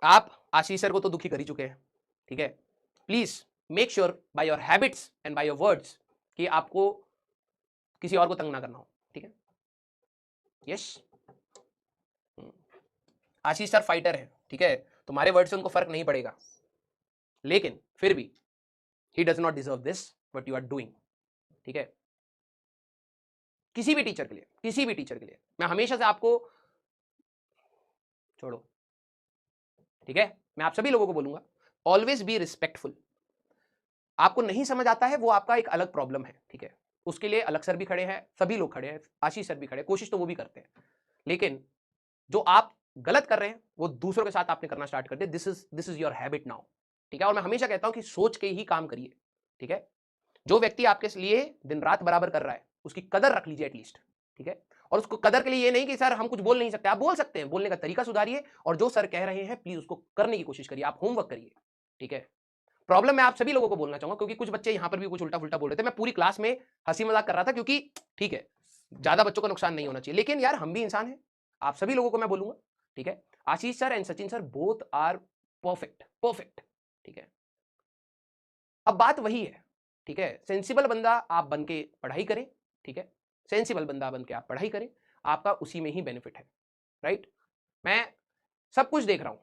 आप आशीष सर को तो दुखी कर ही चुके हैं, ठीक है। Please make sure by your habits and by your words कि आपको किसी और को तंग ना करना हो, ठीक है। यस, आशीष सर फाइटर है, ठीक है, तुम्हारे वर्ड से उनको फर्क नहीं पड़ेगा, लेकिन फिर भी he does not deserve this what you are doing, ठीक है। किसी भी टीचर के लिए, किसी भी टीचर के लिए मैं हमेशा से आपको, छोड़ो, ठीक है, मैं आप सभी लोगों को बोलूंगा ऑलवेज बी रिस्पेक्टफुल। आपको नहीं समझ आता है वो आपका एक अलग प्रॉब्लम है, ठीक है, उसके लिए अलग सर भी खड़े हैं, सभी लोग खड़े हैं, आशीष सर भी खड़े हैं, कोशिश तो वो भी करते हैं, लेकिन जो आप गलत कर रहे हैं वो दूसरों के साथ आपने करना स्टार्ट कर दिया। This is your habit now, ठीक है। और मैं हमेशा कहता हूं कि सोच के ही काम करिए, ठीक है। जो व्यक्ति आपके लिए दिन रात बराबर कर रहा है उसकी कदर रख लीजिए एटलीस्ट, ठीक है। और उसको कदर के लिए ये नहीं कि सर हम कुछ बोल नहीं सकते, आप बोल सकते हैं, बोलने का तरीका सुधारिए, और जो सर कह रहे हैं प्लीज उसको करने की कोशिश करिए, आप होमवर्क करिए, ठीक है। प्रॉब्लम मैं आप सभी लोगों को बोलना चाहूंगा क्योंकि कुछ बच्चे यहां पर भी कुछ उल्टा फुल्टा बोल रहे थे, मैं पूरी क्लास में हंसी मजाक कर रहा था क्योंकि ठीक है ज्यादा बच्चों का नुकसान नहीं होना चाहिए, लेकिन यार हम भी इंसान हैं, आप सभी लोगों को मैं बोलूंगा, ठीक है। Ashish sir and Sachin sir both are perfect perfect, ठीक है। अब बात वही है, ठीक है, सेंसिबल बंदा आप बन के पढ़ाई करें, ठीक है, सेंसिबल बंदा बन के आप पढ़ाई करें, आपका उसी में ही बेनिफिट है, राइट। मैं सब कुछ देख रहा हूं,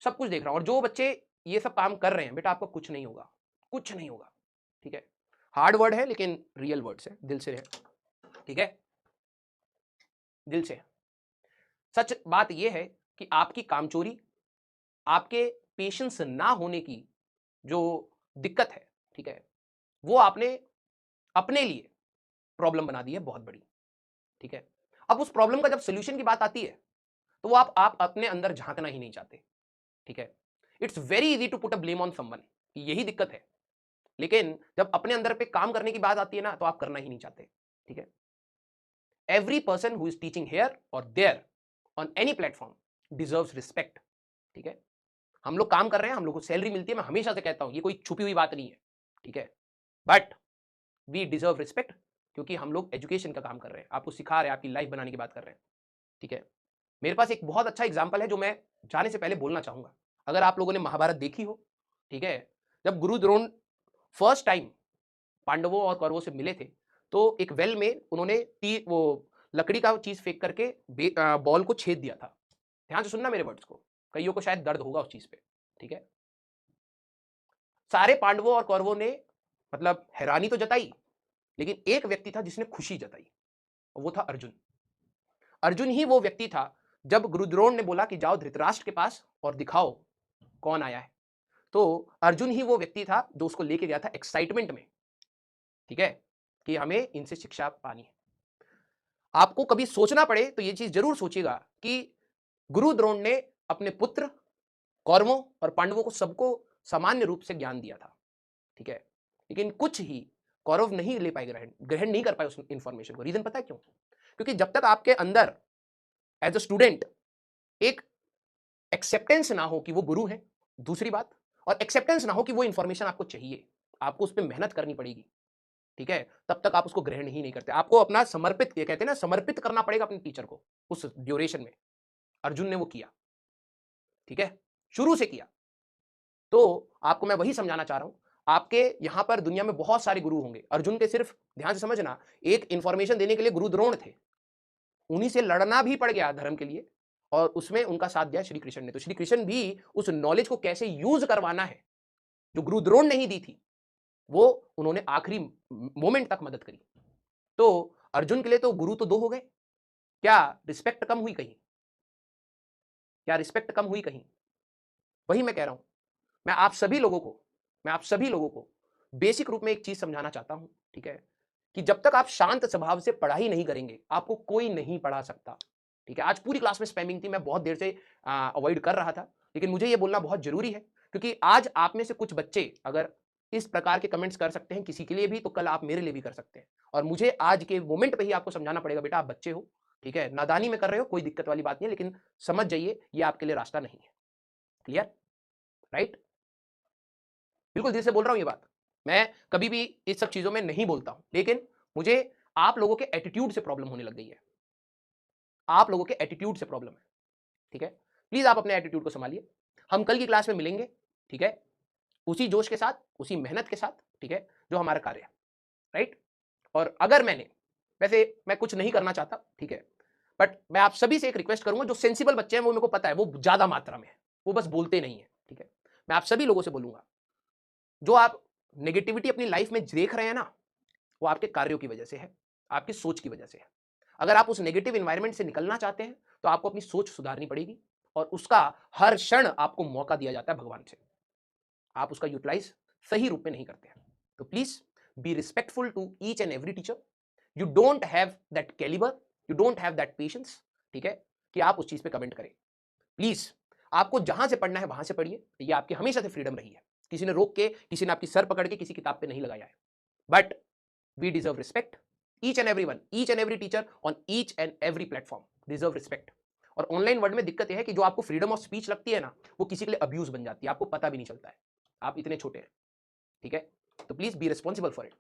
सब कुछ देख रहा हूं, और जो बच्चे ये सब काम कर रहे हैं बेटा आपका कुछ नहीं होगा, कुछ नहीं होगा, ठीक है। हार्ड वर्ड है लेकिन रियल वर्ड्स है, दिल से है, ठीक है, दिल से। सच बात यह है कि आपकी कामचोरी, आपके पेशेंस ना होने की जो दिक्कत है, ठीक है, वो आपने अपने लिए प्रॉब्लम बना दी है बहुत बड़ी, ठीक है। अब उस प्रॉब्लम का जब सोल्यूशन की बात आती है तो वो आप अपने अंदर झांकना ही नहीं चाहते, ठीक है। It's very easy to put a blame on someone, यही दिक्कत है, लेकिन जब अपने अंदर पे काम करने की बात आती है ना तो आप करना ही नहीं चाहते, ठीक है। Every person who is teaching here और there on any platform deserves respect, ठीक है। हम लोग काम कर रहे हैं, हम लोग को सैलरी मिलती है, मैं हमेशा से कहता हूं ये कोई छुपी हुई बात नहीं है, ठीक है, बट वी डिजर्व रिस्पेक्ट क्योंकि हम लोग एजुकेशन का काम कर रहे हैं, आपको सिखा रहे हैं, आपकी लाइफ बनाने की बात कर रहे हैं, ठीक है। मेरे पास एक बहुत अच्छा एग्जाम्पल है जो मैं जाने से पहले बोलना चाहूंगा। अगर आप लोगों ने महाभारत देखी हो, ठीक है, जब गुरु द्रोण फर्स्ट टाइम पांडवों और कौरवों से मिले थे तो एक वेल में उन्होंने वो लकड़ी का चीज फेंक करके बॉल को छेद दिया था। ध्यान से सुनना मेरे वर्ड्स को, कईयों को शायद दर्द होगा उस चीज पे, ठीक है। सारे पांडवों और कौरवों ने मतलब हैरानी तो जताई, लेकिन एक व्यक्ति था जिसने खुशी जताई, और वो था अर्जुन। अर्जुन ही वो व्यक्ति था जब गुरुद्रोण ने बोला कि जाओ धृतराष्ट्र के पास और दिखाओ कौन आया है, तो अर्जुन ही वो व्यक्ति था जो उसको लेके गया था एक्साइटमेंट में, ठीक है, कि हमें इनसे शिक्षा पानी है। आपको कभी सोचना पड़े तो ये चीज जरूर सोचिएगा कि गुरु द्रोण ने अपने पुत्र कौरवों और पांडवों को सबको सामान्य रूप से ज्ञान दिया था, ठीक है, लेकिन कुछ ही कौरव नहीं ले पाए, ग्रहण ग्रहण नहीं कर पाए उस इंफॉर्मेशन को। रीजन पता है क्यों? क्योंकि जब तक आपके अंदर एज अ स्टूडेंट एक एक्सेप्टेंस ना हो कि वो गुरु है, दूसरी बात, और एक्सेप्टेंस ना हो कि वो इंफॉर्मेशन आपको चाहिए, आपको उस पर मेहनत करनी पड़ेगी, ठीक है, तब तक आप उसको ग्रहण ही नहीं करते। आपको अपना समर्पित, ये कहते हैं ना, समर्पित करना पड़ेगा अपने टीचर को उस ड्यूरेशन में। अर्जुन ने वो किया, ठीक है, शुरू से किया। तो आपको मैं वही समझाना चाह रहा हूं, आपके यहां पर दुनिया में बहुत सारे गुरु होंगे, अर्जुन के सिर्फ, ध्यान से समझना, एक इंफॉर्मेशन देने के लिए गुरु द्रोण थे, उन्हीं से लड़ना भी पड़ गया धर्म के लिए, और उसमें उनका साथ दिया श्री कृष्ण ने। तो श्री कृष्ण भी उस नॉलेज को कैसे यूज करवाना है जो गुरु द्रोण नहीं दी थी, वो उन्होंने आखिरी मोमेंट तक मदद करी। तो अर्जुन के लिए तो गुरु तो दो हो गए, क्या रिस्पेक्ट कम हुई कहीं? क्या रिस्पेक्ट कम हुई कहीं? वही मैं कह रहा हूं। मैं आप सभी लोगों को, मैं आप सभी लोगों को बेसिक रूप में एक चीज समझाना चाहता हूं, ठीक है, कि जब तक आप शांत स्वभाव से पढ़ाई नहीं करेंगे आपको कोई नहीं पढ़ा सकता, ठीक है। आज पूरी क्लास में स्पैमिंग थी, मैं बहुत देर से अवॉइड कर रहा था, लेकिन मुझे यह बोलना बहुत जरूरी है क्योंकि आज आप में से कुछ बच्चे अगर इस प्रकार के कमेंट्स कर सकते हैं किसी के लिए भी, तो कल आप मेरे लिए भी कर सकते हैं। और मुझे आज के मोमेंट पे ही आपको समझाना पड़ेगा, बेटा आप बच्चे हो, ठीक है, नादानी में कर रहे हो, कोई दिक्कत वाली बात नहीं है, लेकिन समझ जाइए ये आपके लिए रास्ता नहीं है। क्लियर? राइट? बिल्कुल दिल से बोल रहा हूं ये बात। मैं कभी भी इस सब चीजों में नहीं बोलता हूं, लेकिन मुझे आप लोगों के एटीट्यूड से प्रॉब्लम होने लग गई है। आप लोगों के एटीट्यूड से प्रॉब्लम है, ठीक है। प्लीज आप अपने एटीट्यूड को संभालिए। हम कल की क्लास में मिलेंगे, ठीक है, उसी जोश के साथ, उसी मेहनत के साथ, ठीक है, जो हमारा कार्य है, राइट। और अगर मैंने, वैसे मैं कुछ नहीं करना चाहता, ठीक है, बट मैं आप सभी से एक रिक्वेस्ट करूंगा, जो सेंसिबल बच्चे हैं वो मेरे को पता है वो ज्यादा मात्रा में है, वो बस बोलते नहीं है, ठीक है, मैं आप सभी लोगों से बोलूंगा, जो आप नेगेटिविटी अपनी लाइफ में देख रहे हैं ना, वो आपके कार्यों की वजह से है, आपकी सोच की वजह से है। अगर आप उस नेगेटिव एनवायरनमेंट से निकलना चाहते हैं तो आपको अपनी सोच सुधारनी पड़ेगी, और उसका हर क्षण आपको मौका दिया जाता है भगवान से, आप उसका यूटिलाइज सही रूप में नहीं करते हैं। तो please be respectful to each and every teacher. You don't have that calibre, you don't have that patience, ठीक है, कि आप उस चीज पे कमेंट करें। प्लीज आपको जहां से पढ़ना है वहां से पढ़िए, ये आपकी हमेशा से फ्रीडम रही है, किसी ने रोक के, किसी ने आपकी सर पकड़ के किसी किताब पे नहीं लगाया है। But we deserve respect, each and every one, each and every teacher on each and every platform deserve respect. और ऑनलाइन वर्ल्ड में दिक्कत यह है कि जो आपको फ्रीडम ऑफ स्पीच लगती है ना, वो किसी के लिए अब्यूज बन जाती है, आपको पता भी नहीं चलता है, आप इतने छोटे हैं, ठीक है। तो please be responsible for it.